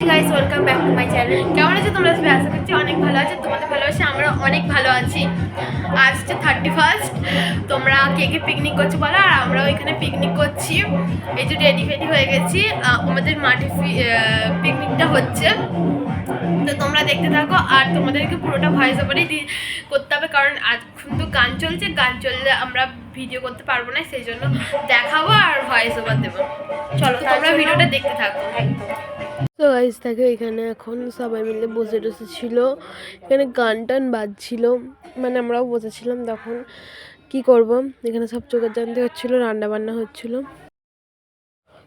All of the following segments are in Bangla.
Guys welcome back to my channel. কেমন আছো তোমরা? সবাই আশা করছি অনেক ভালো আছে। তোমাদের ভালোবাসা আমরা অনেক ভালো আছি। আজ হচ্ছে 31st। তোমরা কে কে পিকনিক করছো বলো, আর আমরাও এখানে পিকনিক করছি। এই যে রেডি ফেডি হয়ে গেছি, আমাদের মাঠে পিকনিকটা হচ্ছে। তো তোমরা দেখতে থাকো, আর তোমাদেরকে পুরোটা ভয়েস ওভারেই করতে হবে, কারণ আজ কিন্তু গান চলছে। গান চললে আমরা ভিডিও করতে পারবো না, সেই জন্য দেখাবো আর ভয়েস ওভার দেবো। চলো তোমরা ভিডিওটা দেখতে থাকো। তো গাইস দেখো, এখানে এখন সবাই মিলে বসে ছিল। এখানে গান টান বাজছিল, মানে আমরাও বসেছিলাম। তখন কি করব, এখানে সব চোখের জানতে হচ্ছিলো, রান্না বান্না হচ্ছিলো।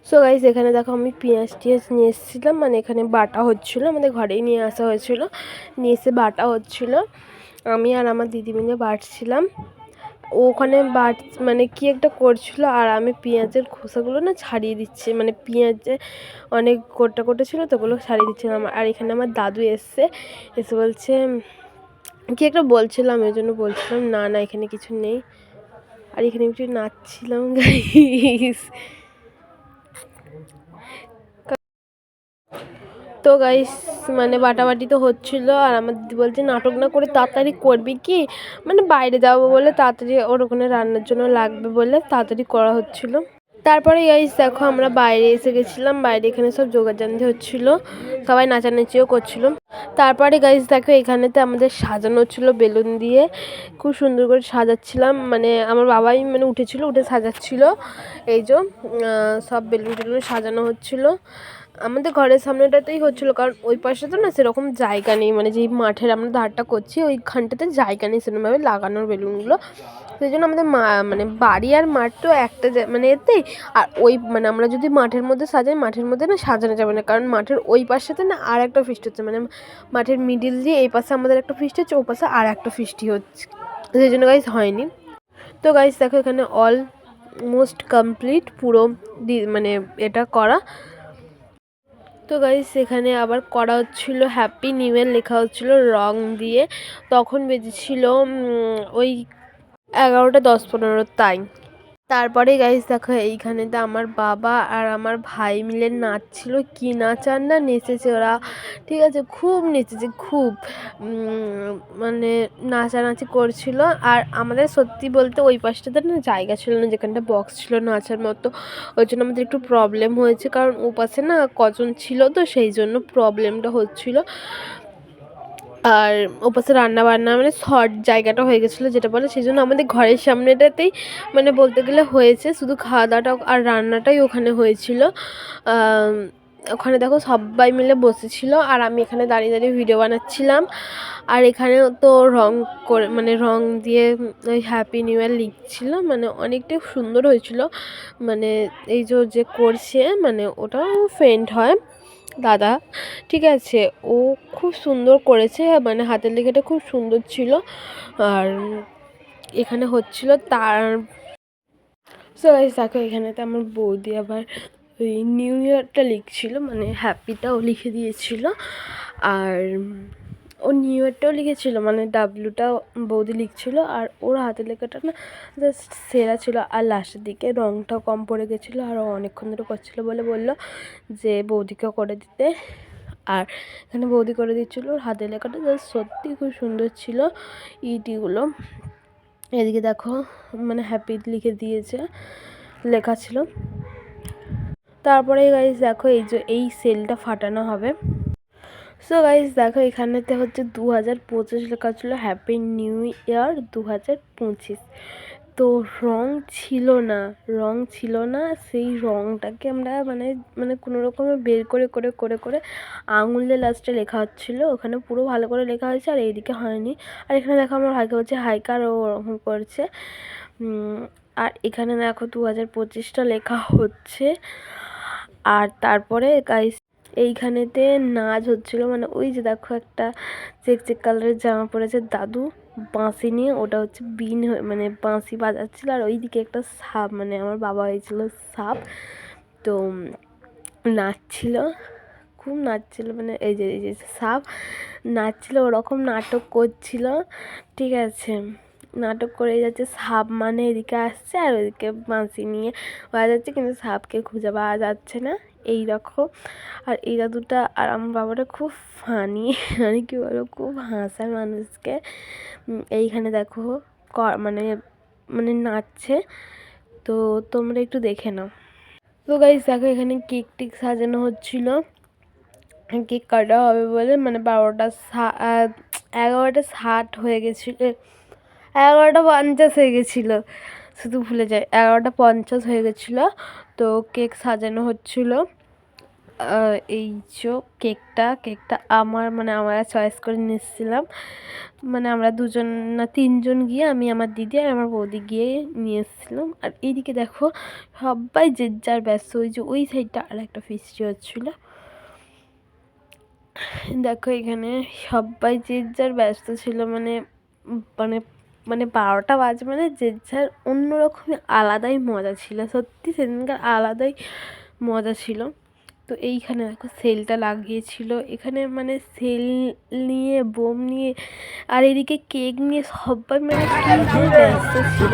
সো গাইস এখানে দেখো, আমি পেঁয়াজ টিয়াজ নিয়ে এসেছিলাম, মানে এখানে বাটা হচ্ছিলো, আমাদের ঘরেই নিয়ে আসা হয়েছিল। নিয়ে এসে বাটা হচ্ছিলো, আমি আর আমার দিদি মিলে বাটছিলাম। ওখানে মানে কি একটা করছিল, আর আমি পেঁয়াজের খোসাগুলো না ছাড়িয়ে দিচ্ছি, মানে পেঁয়াজে অনেক গোটা গোটা ছিল তো, ওগুলো ছাড়িয়ে দিচ্ছিলাম। আর এখানে আমার দাদু এসে বলছে কি একটা বলছিলাম, এই জন্য বলছিলাম না না এখানে কিছু নেই। আর এখানে একটু নাচছিলাম গাইস। তো গাইস মানে বাটাবাটি তো হচ্ছিল, আর আমার দিদি বলছে নাটক না করে তাড়াতাড়ি করবি কি, মানে বাইরে যাবো বলে তাড়াতাড়ি ওর ওখানে রান্নার জন্য লাগবে বলে তাড়াতাড়ি করা হচ্ছিল। তারপরে গাইস দেখো, আমরা বাইরে এসে গেছিলাম। বাইরে এখানে সব যোগাযান্তি হচ্ছিল, সবাই নাচানাচিও করছিল। তারপরে গাইস দেখো, এখানেতে আমাদের সাজানো হচ্ছিলো বেলুন দিয়ে, খুব সুন্দর করে সাজাচ্ছিলাম। মানে আমার বাবাই মানে উঠে সাজাচ্ছিল। এই যে সব বেলুন টেলুন সাজানো হচ্ছিলো। আমাদের ঘরের সামনেটাতেই হচ্ছিলো, কারণ ওই পাশে তো না সেরকম জায়গা নেই, মানে যেই মাঠের আমরা ধারটা করছি ওইখানটাতে জায়গা নেই সেরকমভাবে লাগানোর বেলুনগুলো। সেই জন্য আমাদের মানে বাড়ি আর মাঠ তো একটা মানে এতেই। আর ওই মানে আমরা যদি মাঠের মধ্যে সাজাই, মাঠের মধ্যে না সাজানো যাবে না, কারণ মাঠের ওই পাশেতে না আর একটা ফিস্ট হচ্ছে, মানে মাঠের মিডিল দিয়ে এই পাশে আমাদের একটা ফিস্ট হচ্ছে, ও পাশে আর একটা ফিস্টি হচ্ছে, সেই জন্য গাইস হয়নি। তো গাইস দেখো, এখানে অলমোস্ট কমপ্লিট পুরো মানে এটা করা। তো গাইস এখানে আবার করা হচ্ছিল হ্যাপি নিউ ইয়ার লেখা হচ্ছিল রং দিয়ে। তখন বেজেছিল ওই 11টা 10-15 তাই। তারপরে গাইস দেখো, এইখানেতে আমার বাবা আর আমার ভাই মিলে নাচছিল। কি নাচার না নেচেছে ওরা, ঠিক আছে, খুব নেচেছে, খুব মানে নাচানাচি করছিল। আর আমাদের সত্যি বলতে ওই পাশটাতে না জায়গা ছিল না, যেখানটা বক্স ছিল নাচার মতো, ওই জন্য আমাদের একটু প্রবলেম হয়েছে, কারণ ও পাশে না কজন ছিল তো সেই জন্য প্রবলেমটা হচ্ছিলো। আর ওপাশে রান্না বান্না মানে শর্ট জায়গাটা হয়ে গেছিলো যেটা বলে, সেই জন্য আমাদের ঘরের সামনেটাতেই মানে বলতে গেলে হয়েছে, শুধু খাওয়া দাওয়াটা আর রান্নাটাই ওখানে হয়েছিল। ওখানে দেখো সবাই মিলে বসেছিল, আর আমি এখানে দাঁড়িয়ে দাঁড়িয়ে ভিডিও বানাচ্ছিলাম। আর এখানে তো রং করে মানে রং দিয়ে ওই হ্যাপি নিউ ইয়ার লিখছিল, মানে অনেকটাই সুন্দর হয়েছিল। মানে এই যে করছে মানে ওটাও ফ্রেন্ড হয় দাদা, ঠিক আছে, ও খুব সুন্দর করেছে, মানে হাতের লেখাটা খুব সুন্দর ছিল। আর এখানে হচ্ছিল তার সবাই দেখো, এখানেতে আমার বৌদি আবার ওই নিউ ইয়ারটা লিখছিল, মানে হ্যাপিটাও লিখে দিয়েছিল। আর ও নিউ ইয়ারটাও লিখেছিল, মানে ডাব্লুটা বৌদি লিখছিল। আর ওর হাতের লেখাটা না জাস্ট সেরা ছিল। আর লাস্টের দিকে রঙটাও কম পড়ে গেছিলো, আর অনেকক্ষণ ধরে করছিলো বলে বললো যে বৌদিকেও করে দিতে। আর এখানে বৌদি করে দিচ্ছিলো। ওর হাতের লেখাটা জাস্ট সত্যি খুব সুন্দর ছিল, ইটিগুলো। এদিকে দেখো মানে হ্যাপি লিখে দিয়েছে, লেখা ছিল। তারপরে গাইস দেখো, এই সেলটা ফাটানো হবে। সো গাইস দেখো, এখানেতে হচ্ছে 2025 লেখা ছিল, হ্যাপি নিউ ইয়ার 2025। তো রং ছিল না, সেই রংটাকে আমরা মানে মানে কোনো রকমে বের করে করে করে করে আঙুলে লাস্টে লেখা হচ্ছিলো, ওখানে পুরো ভালো করে লেখা হয়েছে, আর এইদিকে হয়নি। আর এখানে দেখো আমার ভাইকে হচ্ছে হাইকার ও ওরকম করছে। আর এখানে দেখো 2025টা লেখা হচ্ছে। আর তারপরে গাইস এইখানেতে নাচ হচ্ছিলো, মানে ওই যে দেখো একটা চেক কালারের জামা পরেছে দাদু, বাঁশি নিয়ে, ওটা হচ্ছে বিন মানে বাঁশি বাজাচ্ছিল। আর ওইদিকে একটা সাপ, মানে আমার বাবা হয়েছিল সাপ, তো নাচছিল, খুব নাচছিল, মানে এই যে সাপ নাচছিল, ওরকম নাটক করছিল, ঠিক আছে, নাটক করে যাচ্ছে। সাপ মানে এদিকে আসছে আর ওইদিকে বাঁশি নিয়ে বাজাচ্ছে, কিন্তু সাপকে খুঁজে পাওয়া যাচ্ছে না। এই রকম। আর এই দাদুটা আর আমার বাবাটা খুব ফানি, মানে কী বলবো, খুব হাসার মানুষকে। এইখানে দেখো মানে মানে নাচছে, তো তোমরা একটু দেখে নাও। তো গাইস দেখো এখানে কেক টেক সাজানো হচ্ছিল, কেক কাটা হবে বলে, মানে 11:60 হয়ে গেছিলো, 11:50 হয়ে গেছিলো, শুধু ভুলে যাই, 11:50 হয়ে গেছিলো। তো কেক সাজানো হচ্ছিলো। এই যে কেকটা আমার মানে আমরা চয়েস করে নিয়েছিলাম, মানে আমরা 2জন না 3জন গিয়ে, আমি আমার দিদি আর আমার বৌদি গিয়ে নিয়ে এসেছিলাম। আর এইদিকে দেখো সবাই যে যার ব্যস্ত, ওই যে ওই সাইডটা আর একটা ফিস্টি হচ্ছিলো। দেখো এখানে সবাই যে যার ব্যস্ত ছিল, মানে মানে মানে 12টা বাজে, মানে যে যার অন্যরকমই আলাদাই মজা ছিল, সত্যি সেদিনকার আলাদাই মজা ছিল। তো এইখানে দেখো সেলটা লাগিয়েছিল, এখানে মানে সেল নিয়ে, বোম নিয়ে, আর এদিকে কেক নিয়ে সবাই মানে ব্যস্ত ছিল।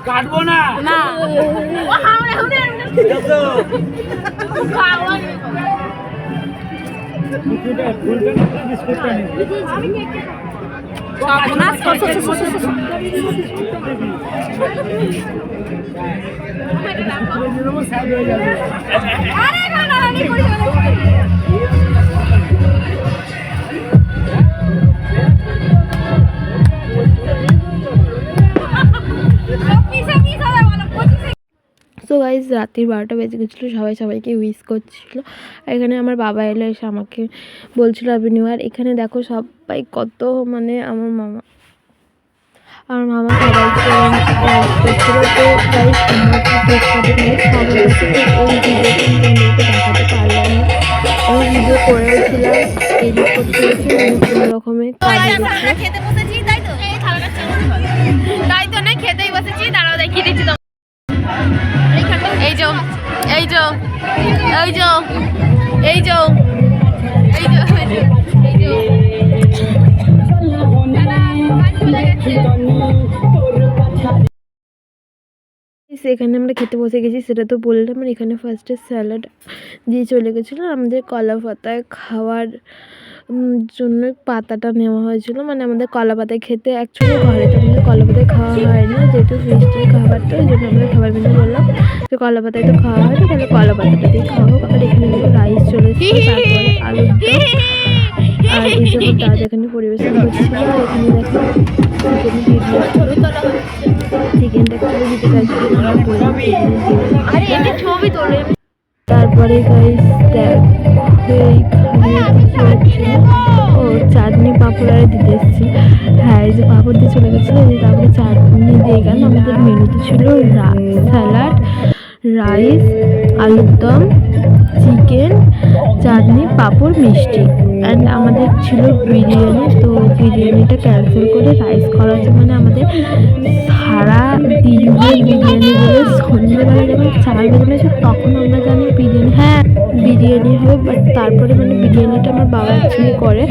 কাটবো না সো গাইজ রাত্রির 12টা বেজে গেছিলো, সবাই সবাইকে উইশ করছিলো। আর এখানে আমার বাবা এলো, এসে আমাকে বলছিল হ্যাপি নিউ ইয়ার। এখানে দেখো সবাই কত, মানে আমার মামা সবাইকে করছিলো। তো গাইজ দেখাতে পারলাম না, আমি ভিডিও করেছিলাম, এডিট করতে কোনো রকমের কাজ তাই তো না খেতেই বসেছি, দাঁড়াও দেখিয়ে দিচ্ছি। এই যো এই যো এই যো এই যো এই যো এই যো সেখানে আমরা খেতে বসে গেছি, সেটা তো বললাম। আর এখানে ফার্স্টে স্যালাড দিয়ে চলে গেছিলো, আমাদের কলা পাতায় খাওয়ার জন্য পাতাটা নেওয়া হয়েছিল, মানে আমাদের কলা পাতায় খেতে অ্যাকচুয়ালি ঘরে তো আমাদের কলা পাতায় খাওয়া হয় না, যেহেতু ফিস্টের খাবারটা, ওই জন্য আমরা সবাই মিলে বললাম যে কলা পাতায় তো খাওয়া হয় না, তাহলে কলা পাতাটা দিয়ে খাওয়া হোক। আর এখানে কিন্তু রাইস চলে এসেছে, তারপরে আলুর দম, আর এই জন্য তারা এখানে পরিবেশন করছিল। আর এখানে দেখো চিকেনটা একটু দিতে চাইছিল, তারপরে গাইস ও চাটনি পাঁপড় আর দিতে এসেছি। হ্যাঁ, এই যে পাঁপড় দিয়ে চলে গেছিলো, তারপরে চাটনি দিয়ে গেল। আমাদের মেনুতে ছিল স্যালাড, রাইস, আলুর দম, চিকেন, চাটনি, পাঁপড়, মিষ্টি, অ্যান্ড আমাদের ছিল বিরিয়ানি। তো বিরিয়ানিটা ক্যান্সেল করে রাইস করা হচ্ছে, মানে আমাদের সারা দিন বিরিয়ানি বলে সন্ধ্যেবেলা যখন 4 বেজে তখন আমরা জানি বিরিয়ানি হবে, বাট তারপরে মানে বিরিয়ানিটা আমার বাবা অ্যাকচুয়ালি করে,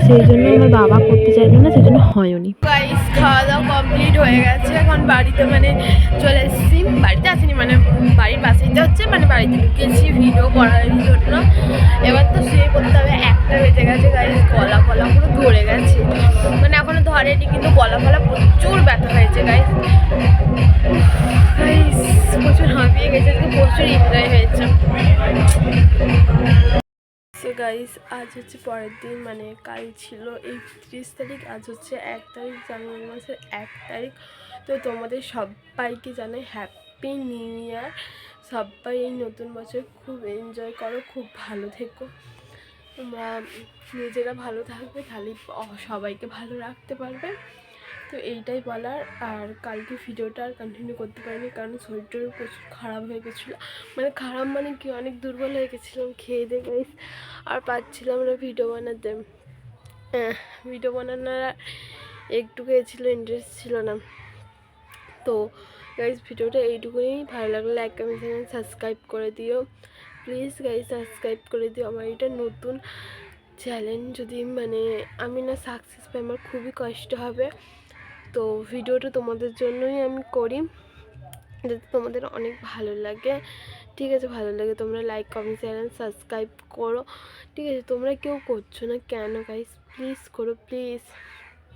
সেই জন্য আমার বাবা করতে চাইলো না, সেই জন্য হয়নি। গাইস খাওয়া দাওয়া কমপ্লিট হয়ে গেছে, এখন বাড়িতে মানে চলে এসেছি, বাড়িতে আসিনি, মানে বাড়ির পাশেই তো হচ্ছে, মানে বাড়িতে ঢুকেছি ভিডিও করার জন্য। এবার তো শুয়ে করতে হবে, 1টা বেজে গেছে। গাইস গলা পুরো ধরে গেছে, মানে এখনো ধরেনি, কিন্তু গলা প্রচুর ব্যথা হয়েছে। গাইস প্রচুর হাঁপিয়ে গেছে, প্রচুর এনজয় হয়েছে। সো গাইস আজ হচ্ছে পরের দিন, মানে কাল ছিল 30 তারিখ, আজ হচ্ছে 1 তারিখ, জানুয়ারি মাসের 1 তারিখ। তো তোমাদের সবাইকে জানাই হ্যাপি নিউ ইয়ার। সবাই এই নতুন বছর খুব এনজয় করো, খুব ভালো থেকো, তোমরা নিজেরা ভালো থাকবে, তাহলে সবাইকে ভালো রাখতে পারবে। তো এইটাই বলার। আর কালকে ভিডিওটা আর কন্টিনিউ করতে পারিনি, কারণ শরীরটা প্রচুর খারাপ হয়ে গেছিলো, মানে খারাপ মানে কি, অনেক দুর্বল হয়ে গেছিলাম খেয়ে দিয়ে গাইস, আর পাচ্ছিলাম না ভিডিও বানাতে। ভিডিও বানানোর একটুকু ছিল, ইন্টারেস্ট ছিল না। তো গাইস ভিডিওটা এইটুকুই, ভালো লাগলে লাইক কমেন্ট চ্যানেল সাবস্ক্রাইব করে দিও প্লিজ গাইস, সাবস্ক্রাইব করে দিও। আমার এটা নতুন চ্যালেঞ্জ, যদি মানে আমি না সাকসেস পাই আমার খুবই কষ্ট হবে। তো ভিডিওটা তোমাদের জন্যই আমি করি, যাতে তোমাদের অনেক ভালো লাগে। ঠিক আছে, ভালো লাগে তোমরা লাইক কমেন্ট চ্যানেল সাবস্ক্রাইব করো। ঠিক আছে, তোমরা কেউ করছো না কেন গাইস? প্লিজ করো, প্লিজ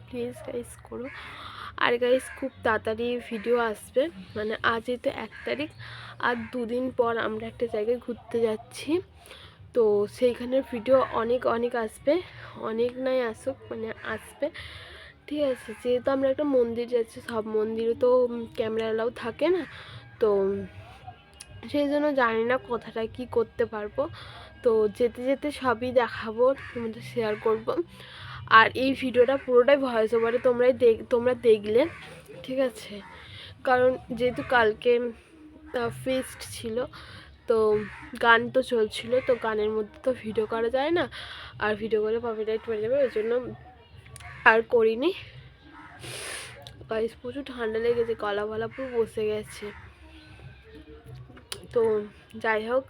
প্লিজ গাইস করো। আর গাইস খুব তাড়াতাড়ি ভিডিও আসবে, মানে আজই তো 1 তারিখ, আর 2 দিন পর আমরা একটা জায়গায় ঘুরতে যাচ্ছি। তো সেইখানের ভিডিও অনেক অনেক আসবে, অনেক নাই আসুক, মানে আসবে। ঠিক আছে, যেহেতু আমরা একটা মন্দির যাচ্ছি, সব মন্দিরে তো ক্যামেরা এলাও থাকে না, তো সেই জন্য জানি না কথাটা কি করতে পারবো। তো যেতে যেতে সবই দেখাবো, তোমাদের শেয়ার করব। আর এই ভিডিওটা পুরোটাই ভয়েস ওভারে তোমরা দেখলে, ঠিক আছে, কারণ যেহেতু কালকে ফিস্ট ছিল, তো গান তো চলছিল, তো গানের মধ্যে তো ভিডিও করা যায় না, আর ভিডিও করলে কপিরাইট পড়ে যাবে, ওই জন্য আর করিনি। গাইস প্রচুর ঠান্ডা লেগেছে, গলা গলা পুরো বসে গেছে। তো যাই হোক,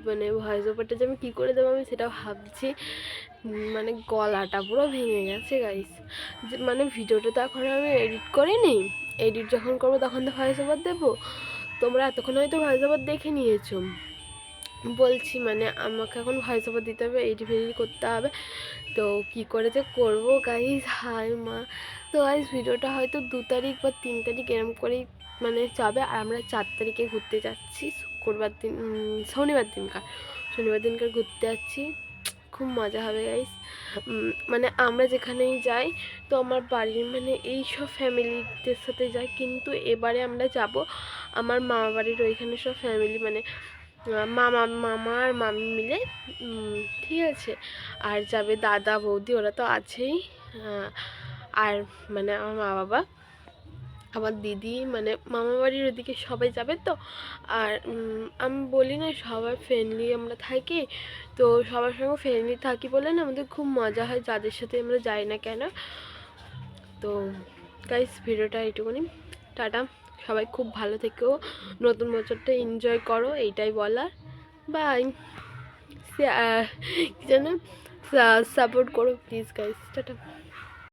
মানে ভয়েস ওভারটা যে আমি কী করে দেবো আমি সেটা ভাবছি। মানে গলাটা পুরো ভেঙে গেছে গাইস। মানে ভিডিওটা তো এখন আমি এডিট করিনি, এডিট যখন করবো তখন তো ভয়েস ওভার দেবো। তোমরা এতক্ষণ হয়তো ভয়েস ওভার দেখে নিয়েছো, বলছি মানে আমাকে এখন ভয়েস ওভার দিতে হবে, এডিট ফেডিট করতে হবে। তো কী করে যে করবো গাইস, হাই মা। তো গাইস ভিডিওটা হয়তো 2 তারিখ বা 3 তারিখ এরম করেই মানে যাবে। আর আমরা 4 তারিখে ঘুরতে যাচ্ছি, শুক্রবার দিন, শনিবার দিনকার ঘুরতে যাচ্ছি। খুব মজা হবে গাইস। মানে আমরা যেখানেই যাই, তো আমার বাড়ির মানে এই সব ফ্যামিলিদের সাথে যাই, কিন্তু এবারে আমরা যাব আমার মামা বাড়ির ওইখানে সব ফ্যামিলি, মানে মামা আর মামি মিলে। ঠিক আছে, আর যাবে দাদা বৌদি, ওরা তো আছেই, আর মানে আমার মা বাবা, আমার দিদি, মানে মামা বাড়ির ওদিকে সবাই যাবে। তো আর আমি বলি না সবাই ফ্রেন্ডলি আমরা থাকি, তো সবার সঙ্গে ফ্রেন্ডলি থাকি বলে না আমাদের খুব মজা হয় যাদের সাথে আমরা যাই না কেন। তো গাইস ভিডিওটা এইটুকুনি, টাটা, সবাই খুব ভালো থেকো, নতুন বছরটা এনজয় করো, এইটাই বলার। বাই। কি যেন সাপোর্ট করো প্লিজ গাইস, টাটা।